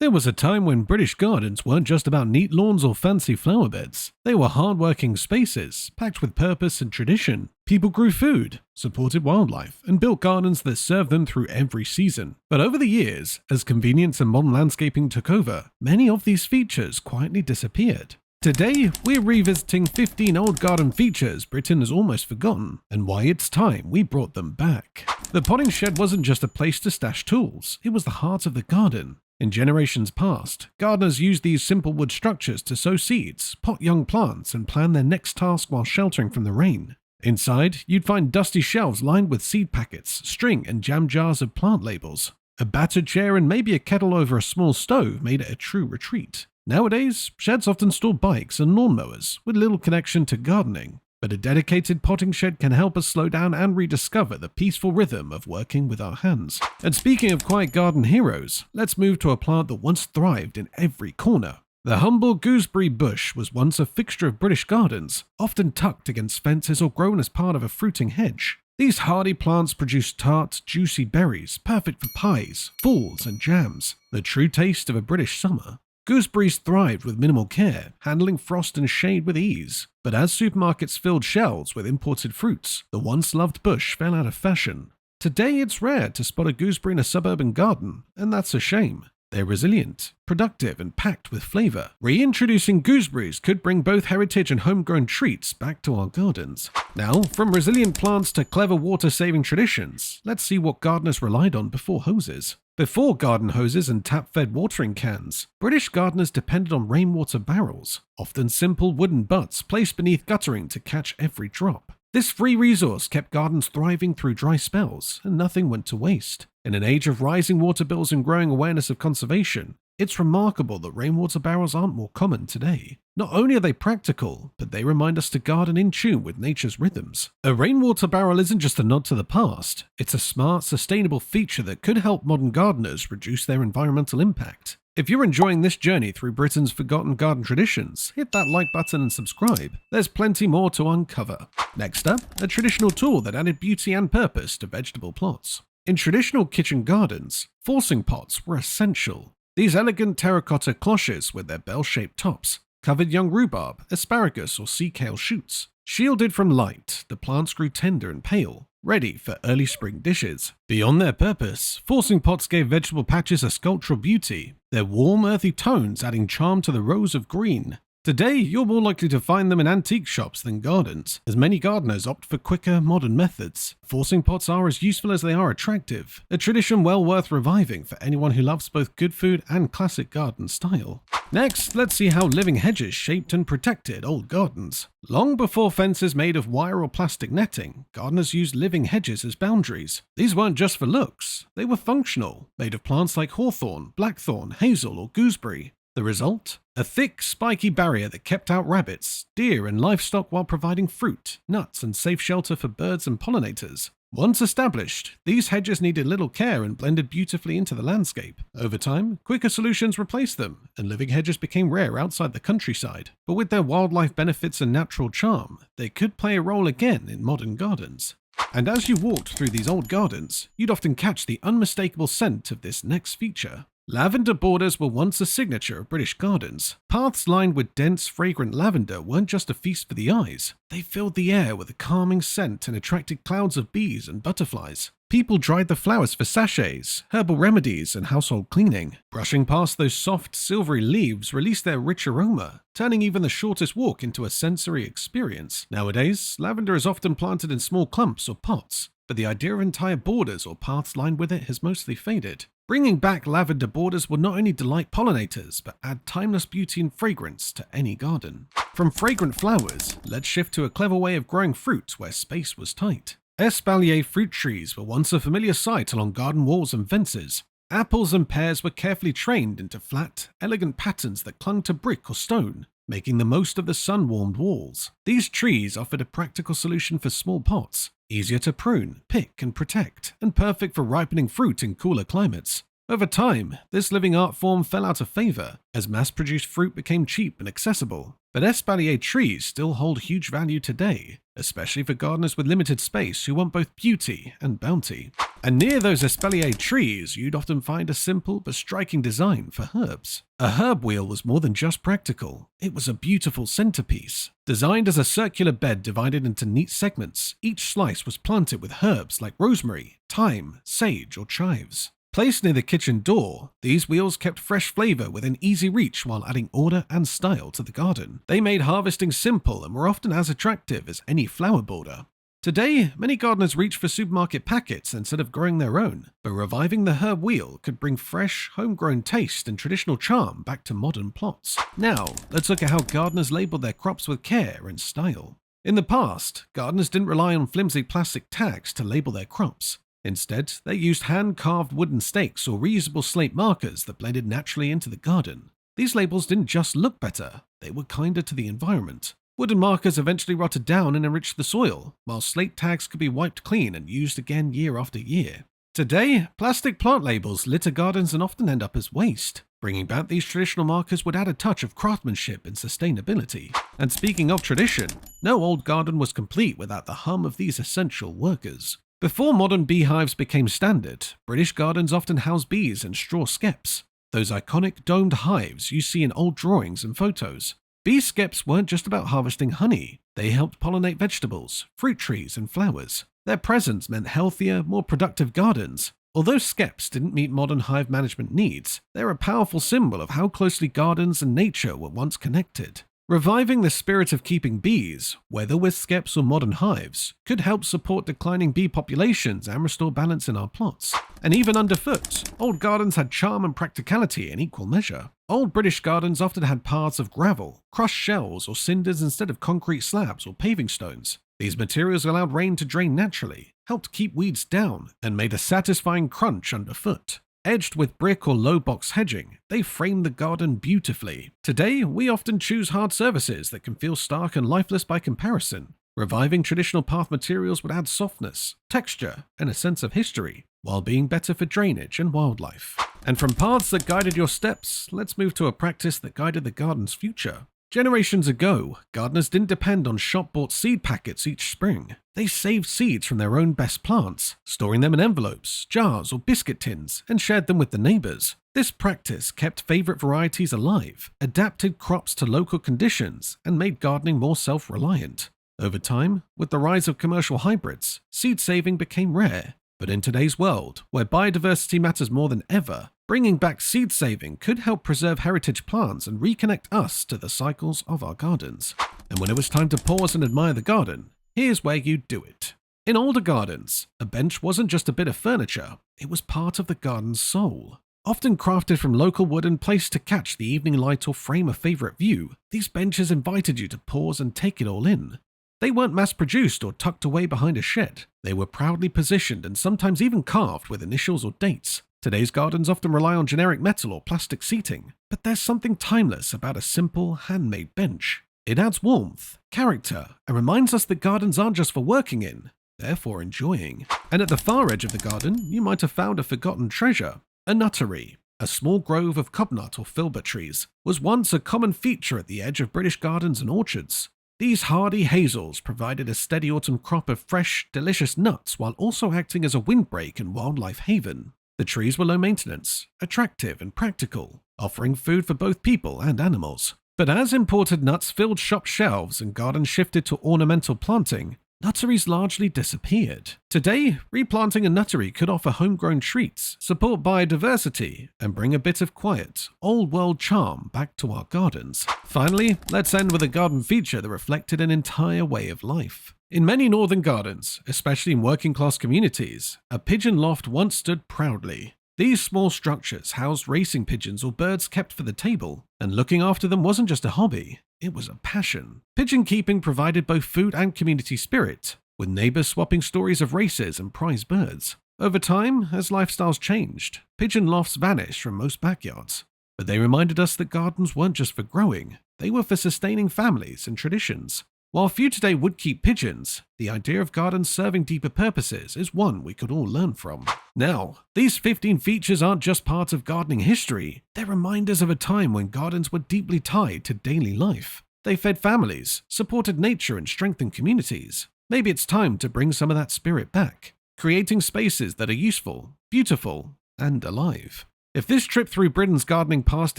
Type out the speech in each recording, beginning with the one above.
There was a time when British gardens weren't just about neat lawns or fancy flower beds. They were hard-working spaces, packed with purpose and tradition. People grew food, supported wildlife, and built gardens that served them through every season. But over the years, as convenience and modern landscaping took over, many of these features quietly disappeared. Today, we're revisiting 15 old garden features Britain has almost forgotten, and why it's time we brought them back. The potting shed wasn't just a place to stash tools, it was the heart of the garden. In generations past, gardeners used these simple wood structures to sow seeds, pot young plants, and plan their next task while sheltering from the rain. Inside, you'd find dusty shelves lined with seed packets, string, and jam jars of plant labels. A battered chair and maybe a kettle over a small stove made it a true retreat. Nowadays, sheds often store bikes and lawnmowers, with little connection to gardening. But a dedicated potting shed can help us slow down and rediscover the peaceful rhythm of working with our hands. And speaking of quiet garden heroes, let's move to a plant that once thrived in every corner. The humble gooseberry bush was once a fixture of British gardens, often tucked against fences or grown as part of a fruiting hedge. These hardy plants produce tart, juicy berries, perfect for pies, falls, and jams, the true taste of a British summer. Gooseberries thrived with minimal care, handling frost and shade with ease. But as supermarkets filled shelves with imported fruits, the once loved bush fell out of fashion. Today it's rare to spot a gooseberry in a suburban garden, and that's a shame. They're resilient, productive, and packed with flavor. Reintroducing gooseberries could bring both heritage and homegrown treats back to our gardens. Now, from resilient plants to clever water-saving traditions, let's see what gardeners relied on before hoses. Before garden hoses and tap-fed watering cans, British gardeners depended on rainwater barrels, often simple wooden butts placed beneath guttering to catch every drop. This free resource kept gardens thriving through dry spells, and nothing went to waste. In an age of rising water bills and growing awareness of conservation, it's remarkable that rainwater barrels aren't more common today. Not only are they practical, but they remind us to garden in tune with nature's rhythms. A rainwater barrel isn't just a nod to the past, it's a smart, sustainable feature that could help modern gardeners reduce their environmental impact. If you're enjoying this journey through Britain's forgotten garden traditions, hit that like button and subscribe. There's plenty more to uncover. Next up, a traditional tool that added beauty and purpose to vegetable plots. In traditional kitchen gardens, forcing pots were essential. These elegant terracotta cloches with their bell-shaped tops covered young rhubarb, asparagus, or sea kale shoots. Shielded from light, the plants grew tender and pale, ready for early spring dishes. Beyond their purpose, forcing pots gave vegetable patches a sculptural beauty, their warm, earthy tones adding charm to the rows of green. Today, you're more likely to find them in antique shops than gardens, as many gardeners opt for quicker, modern methods. Forcing pots are as useful as they are attractive, a tradition well worth reviving for anyone who loves both good food and classic garden style. Next, let's see how living hedges shaped and protected old gardens. Long before fences made of wire or plastic netting, gardeners used living hedges as boundaries. These weren't just for looks, they were functional, made of plants like hawthorn, blackthorn, hazel, or gooseberry. The result? A thick, spiky barrier that kept out rabbits, deer, and livestock while providing fruit, nuts, and safe shelter for birds and pollinators. Once established, these hedges needed little care and blended beautifully into the landscape. Over time, quicker solutions replaced them, and living hedges became rare outside the countryside. But with their wildlife benefits and natural charm, they could play a role again in modern gardens. And as you walked through these old gardens, you'd often catch the unmistakable scent of this next feature. Lavender borders were once a signature of British gardens. Paths lined with dense, fragrant lavender weren't just a feast for the eyes. They filled the air with a calming scent and attracted clouds of bees and butterflies. People dried the flowers for sachets, herbal remedies, and household cleaning. Brushing past those soft, silvery leaves released their rich aroma, turning even the shortest walk into a sensory experience. Nowadays, lavender is often planted in small clumps or pots, but the idea of entire borders or paths lined with it has mostly faded. Bringing back lavender borders will not only delight pollinators, but add timeless beauty and fragrance to any garden. From fragrant flowers, let's shift to a clever way of growing fruit where space was tight. Espalier fruit trees were once a familiar sight along garden walls and fences. Apples and pears were carefully trained into flat, elegant patterns that clung to brick or stone, making the most of the sun-warmed walls. These trees offered a practical solution for small pots, easier to prune, pick, and protect, and perfect for ripening fruit in cooler climates. Over time, this living art form fell out of favor as mass-produced fruit became cheap and accessible. But espalier trees still hold huge value today, especially for gardeners with limited space who want both beauty and bounty. And near those espalier trees, you'd often find a simple but striking design for herbs. A herb wheel was more than just practical, it was a beautiful centerpiece. Designed as a circular bed divided into neat segments, each slice was planted with herbs like rosemary, thyme, sage, or chives. Placed near the kitchen door, these wheels kept fresh flavor within easy reach while adding order and style to the garden. They made harvesting simple and were often as attractive as any flower border. Today, many gardeners reach for supermarket packets instead of growing their own, but reviving the herb wheel could bring fresh, homegrown taste and traditional charm back to modern plots. Now, let's look at how gardeners labeled their crops with care and style. In the past, gardeners didn't rely on flimsy plastic tags to label their crops. Instead, they used hand-carved wooden stakes or reusable slate markers that blended naturally into the garden. These labels didn't just look better, they were kinder to the environment. Wooden markers eventually rotted down and enriched the soil, while slate tags could be wiped clean and used again year after year. Today, plastic plant labels litter gardens and often end up as waste. Bringing back these traditional markers would add a touch of craftsmanship and sustainability. And speaking of tradition, no old garden was complete without the hum of these essential workers. Before modern beehives became standard, British gardens often housed bees and straw skeps, those iconic domed hives you see in old drawings and photos. Bee skeps weren't just about harvesting honey, they helped pollinate vegetables, fruit trees, and flowers. Their presence meant healthier, more productive gardens. Although skeps didn't meet modern hive management needs, they're a powerful symbol of how closely gardens and nature were once connected. Reviving the spirit of keeping bees, whether with skeps or modern hives, could help support declining bee populations and restore balance in our plots. And even underfoot, old gardens had charm and practicality in equal measure. Old British gardens often had paths of gravel, crushed shells, or cinders instead of concrete slabs or paving stones. These materials allowed rain to drain naturally, helped keep weeds down, and made a satisfying crunch underfoot. Edged with brick or low box hedging, they frame the garden beautifully. Today, we often choose hard surfaces that can feel stark and lifeless by comparison. Reviving traditional path materials would add softness, texture, and a sense of history, while being better for drainage and wildlife. And from paths that guided your steps, let's move to a practice that guided the garden's future. Generations ago, gardeners didn't depend on shop-bought seed packets each spring. They saved seeds from their own best plants, storing them in envelopes, jars, or biscuit tins, and shared them with the neighbors. This practice kept favorite varieties alive, adapted crops to local conditions, and made gardening more self-reliant. Over time, with the rise of commercial hybrids, seed saving became rare. But in today's world, where biodiversity matters more than ever, bringing back seed saving could help preserve heritage plants and reconnect us to the cycles of our gardens. And when it was time to pause and admire the garden, here's where you do it. In older gardens, a bench wasn't just a bit of furniture, it was part of the garden's soul. Often crafted from local wood and placed to catch the evening light or frame a favorite view, these benches invited you to pause and take it all in. They weren't mass-produced or tucked away behind a shed. They were proudly positioned and sometimes even carved with initials or dates. Today's gardens often rely on generic metal or plastic seating, but there's something timeless about a simple, handmade bench. It adds warmth, character, and reminds us that gardens aren't just for working in, they're for enjoying. And at the far edge of the garden, you might have found a forgotten treasure. A nuttery, a small grove of cobnut or filbert trees, was once a common feature at the edge of British gardens and orchards. These hardy hazels provided a steady autumn crop of fresh, delicious nuts while also acting as a windbreak and wildlife haven. The trees were low maintenance, attractive and practical, offering food for both people and animals. But as imported nuts filled shop shelves and gardens shifted to ornamental planting, nutteries largely disappeared. Today, replanting a nuttery could offer homegrown treats, support biodiversity, and bring a bit of quiet, old-world charm back to our gardens. Finally, let's end with a garden feature that reflected an entire way of life. In many northern gardens, especially in working-class communities, a pigeon loft once stood proudly. These small structures housed racing pigeons or birds kept for the table, and looking after them wasn't just a hobby, it was a passion. Pigeon keeping provided both food and community spirit, with neighbors swapping stories of races and prize birds. Over time, as lifestyles changed, pigeon lofts vanished from most backyards, but they reminded us that gardens weren't just for growing, they were for sustaining families and traditions. While few today would keep pigeons, the idea of gardens serving deeper purposes is one we could all learn from. Now, these 15 features aren't just part of gardening history, they're reminders of a time when gardens were deeply tied to daily life. They fed families, supported nature, and strengthened communities. Maybe it's time to bring some of that spirit back, creating spaces that are useful, beautiful, and alive. If this trip through Britain's gardening past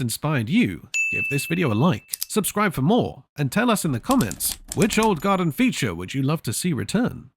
inspired you, give this video a like, subscribe for more, and tell us in the comments which old garden feature would you love to see return.